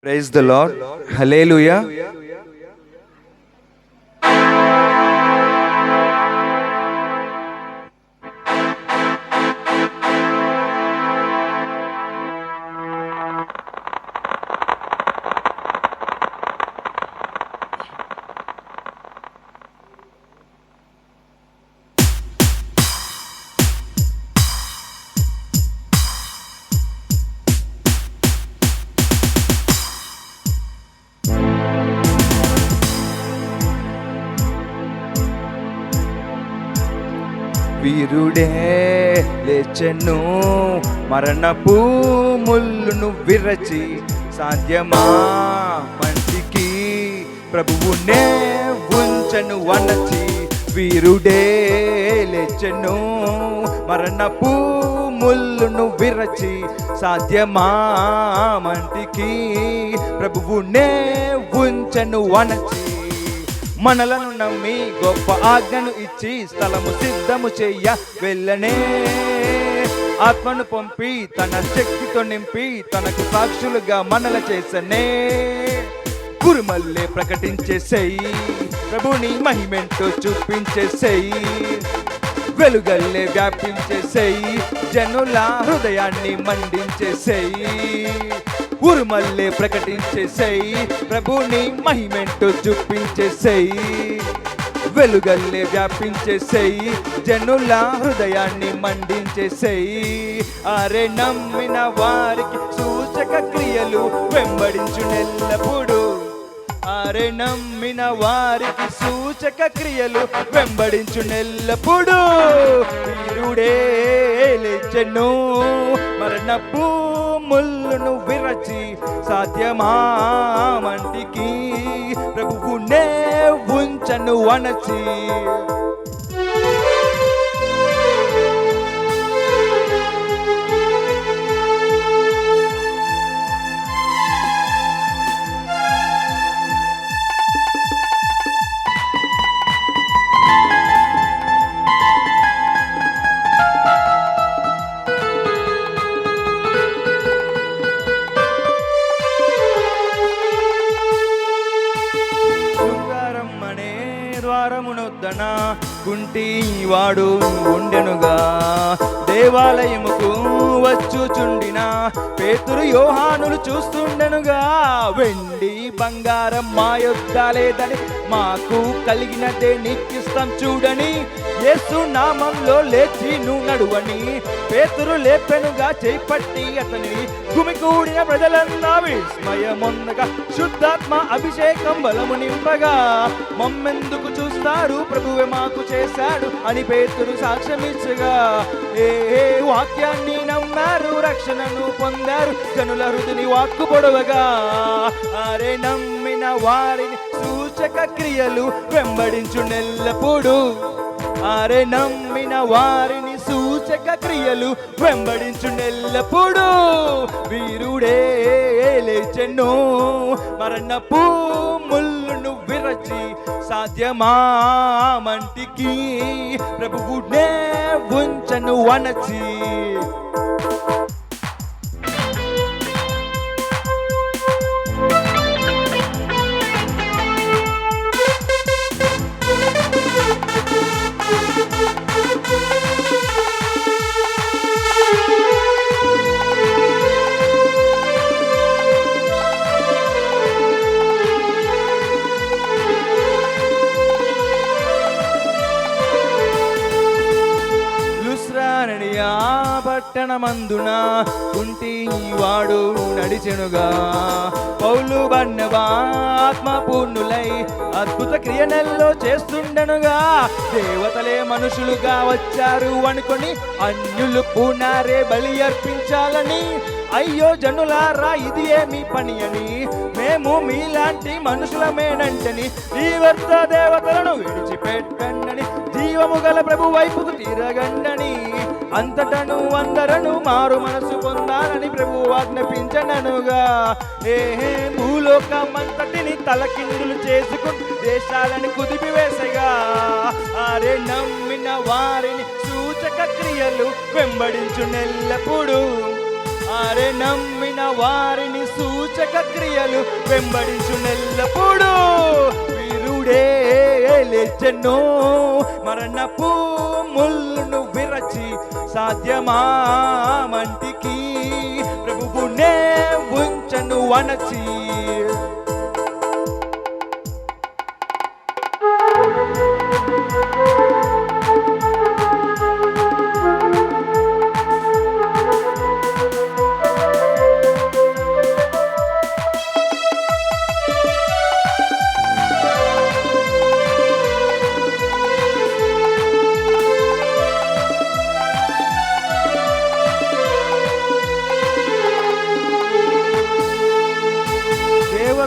Praise the Lord. Hallelujah. వీరుడే లేచెను, మరణపు ముళ్ళును విరచి, సాధ్యమా మంటికి ప్రభువునే ఉంచను వనచి. వీరుడే లేచెను, మరణపు ముళ్ళును విరచి, సాధ్యమా మంటికి ప్రభువునే ఉంచను వనచి. మనలను నమ్మి గొప్ప ఆజ్ఞను ఇచ్చి స్థలము సిద్ధము చెయ్య వెళ్ళనే, ఆత్మను పంపి తన శక్తితో నింపి తనకు సాక్షులుగా మనల చేసనే. కురుమల్లే ప్రకటించేసేయి, ప్రభుని మహిమెంటో చూపించేసేయి, వెలుగల్లే వ్యాపించేసేయి, జనుల హృదయాన్ని మండించేసేయి. ఉరుమల్లే ప్రకటించేసేయి, ప్రభుని మహిమెంటో చూపించేసేయి, వెలుగల్లే వ్యాపించేసేయి, జనుల హృదయాన్ని మండించేసేయి. అరే నమ్మిన వారికి సూచక క్రియలు వెంబడించునెల్లప్పుడు, అరే నమ్మిన వారికి సూచక క్రియలు వెంబడించునెల్లప్పుడు. వీరుడే లేచెను, మరణపు ముళ్ళును విరచి, సాధ్యమా మంటికి ప్రభువునే ఉంచను వనచి. ద్వారమునొద్దన కుంటి వాడు ఉండెనుగా, దేవాలయముకు వచ్చుచుండిన పేతురు యోహానులు చూస్తుండెనుగా. వెండి బంగారం మా యొద్ద లేదని, మాకు కలిగినదే నీకిస్తాం చూడని, యేసు నామంలో లేచి నువ్వు నడువని పేతురు లేపెనుగా. చేపట్టి అతని గుమికూడిన ప్రజలంతా విస్మయమొందగా, శుద్ధాత్మ అభిషేకం బలము నింపగా, మమ్మెందుకు చూస్తారు ప్రభువే మాకు చేశాడు అని పేతురు సాక్ష్యమిచ్చగా. ఏ వాక్యాన్ని నమ్మారు, రక్షణను పొందారు, జనుల హృదయని వాక్కు పొడవగా. అరే నమ్మిన వారిని సూచక క్రియలు వెంబడించునెల్లప్పుడు, అరే నమ్మిన వారిని సూచక క్రియలు వెంబడించునెల్లప్పుడు. వీరుడే లేచెను, మరణపు ముళ్ళును విరచి, సాధ్యమా మంటికి ప్రభువునే ఉంచను వనచి. పట్టణమందున కుంటి వాడు నడిచెనుగా, పౌలు బర్నబా ఆత్మపూర్ణులై అద్భుత క్రియనెల్లో చేస్తుండెనుగా. దేవతలే మనుషులుగా వచ్చారు అనుకొని అన్యులు పూనారే బలి అర్పించాలని, అయ్యో జనులారా ఇది ఏమి పని అని, మేము మీలాంటి మనుషులమేనంటని, ఈ వ్యర్థ దేవతలను విడిచిపెట్టండి, జీవము గల ప్రభు వైపుకు తిరగండని, అంతటను అందరను మారు మనసు పొందాలని ప్రభు ఆజ్ఞాపించననుగా. భూలోకమంతటిని తలకిందులు చేసుకుని దేశాలను కుదిపివేసగా, అరే నమ్మిన వారిని సూచక క్రియలు వెంబడించునెల్లప్పుడు, అరే నమ్మిన వారిని సూచక క్రియలు వెంబడించునెల్లప్పుడు. వీరుడే లేచెను మరణపు ముళ్ళును విరచి, సాధ్యమా మంటికి ప్రభువునే ఉంచను వనచి.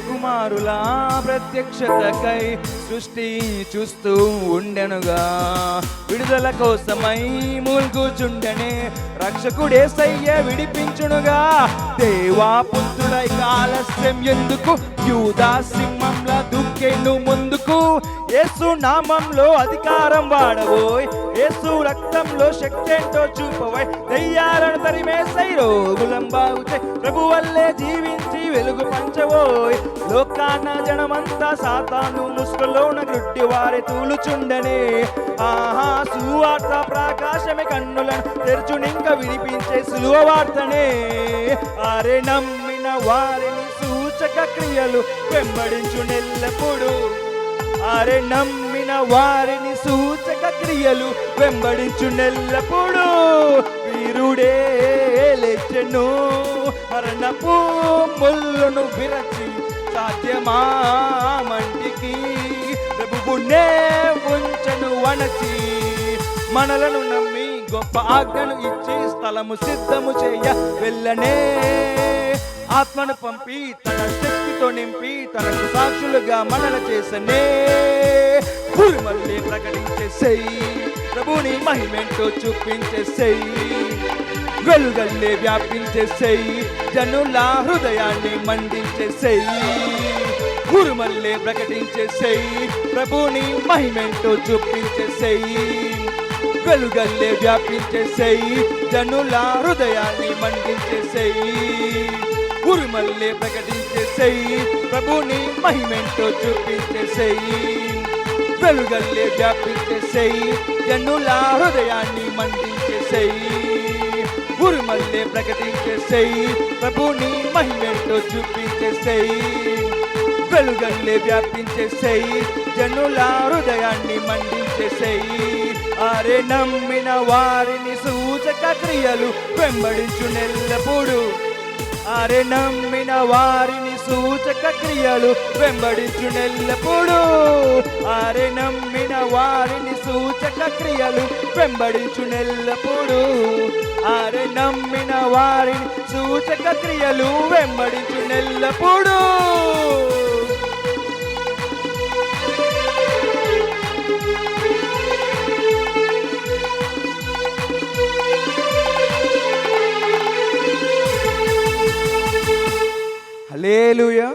కుమారుల ప్రత్యక్షతకై సృష్టి చూస్తూ ఉండెనుగా, విడుదల కోసమై మూల్గుచుండెనే రక్షకుడేసయ్య విడిపించునుగా. దేవా పుత్రుడై ఆలస్యం ఎందుకు, యూదా సింహంలా దుఃఖెను ముందుకు. యేసు నామంలో అధికారం వాడబోయ్, యేసు రక్తంలో శక్తి ఏంటో చూపవై. దయ్యాలను తరిమేసై రోగులం బాగుచై, ప్రభు వల్లే జీవించి వెలుగు పంచబోయ్. లోకాన జనమంతా సాతాను ముసుగులోన గ్రుడ్డి వారి తూలుచుండనే. ఆహా సువార్త ప్రకాశమే కన్నులను తెరచునింక వినిపించే సులువ వార్తనే. అరే నమ్మిన వారిని సూచక క్రియలు వెంబడించునెల్లప్పుడు. అరే నమ్మిన వారిని సూచక క్రియలు వెంబడించునెల్లప్పుడు. వీరుడే లేచెను మరణపు ముళ్ళును విరచి, సాధ్యమా మంటికి ప్రభువునే ఉంచను వనచి. మనలను నమ్మి గొప్ప ఆజ్ఞను ఇచ్చి స్థలము సిద్ధము చేయ వెళ్ళనే. ఆత్మను పంపి తన శక్తితో నింపి తనకు సాక్షులుగా మనల చేసనే. మళ్ళీ ప్రకటించేసేయి, ప్రభుని మహిమేంటో చూపించేసేయి. వెలుగల్లే వ్యాపించేసేయి, జనుల హృదయాన్ని మండించేసేయి. గురుమల్లే ప్రకటించేసేయి, ప్రభుని మహిమేంటో చూపించేసేయి. వెలుగల్లే వ్యాపించేసేయి, జనుల హృదయాన్ని మండించేసేయి. గురుమల్లే ప్రకటించేసేయి, ప్రభుని మహిమేంటో చూపించేసేయి. వెలుగల్లే వ్యాపించేసేయి, జనుల హృదయాన్ని మండించేసేయి. గురుమల్లే ప్రకటించేసేయి, ప్రభుని మహిమేంటో చూపించేసేయి. వెలుగల్లే వ్యాపించేసేయి, జనుల హృదయాన్ని మండించేసేయి. అరే నమ్మిన వారిని సూచక క్రియలు వెంబడించునెల్లప్పుడు. అరే నమ్మిన వారిని సూచక క్రియలు వెంబడించునెల్లప్పుడు. అరే నమ్మిన వారిని సూచక క్రియలు వెంబడించునెల్లప్పుడు. అరే నమ్మిన వారిని సూచక క్రియలు వెంబడించునెల్లప్పుడు. హల్లెలూయా.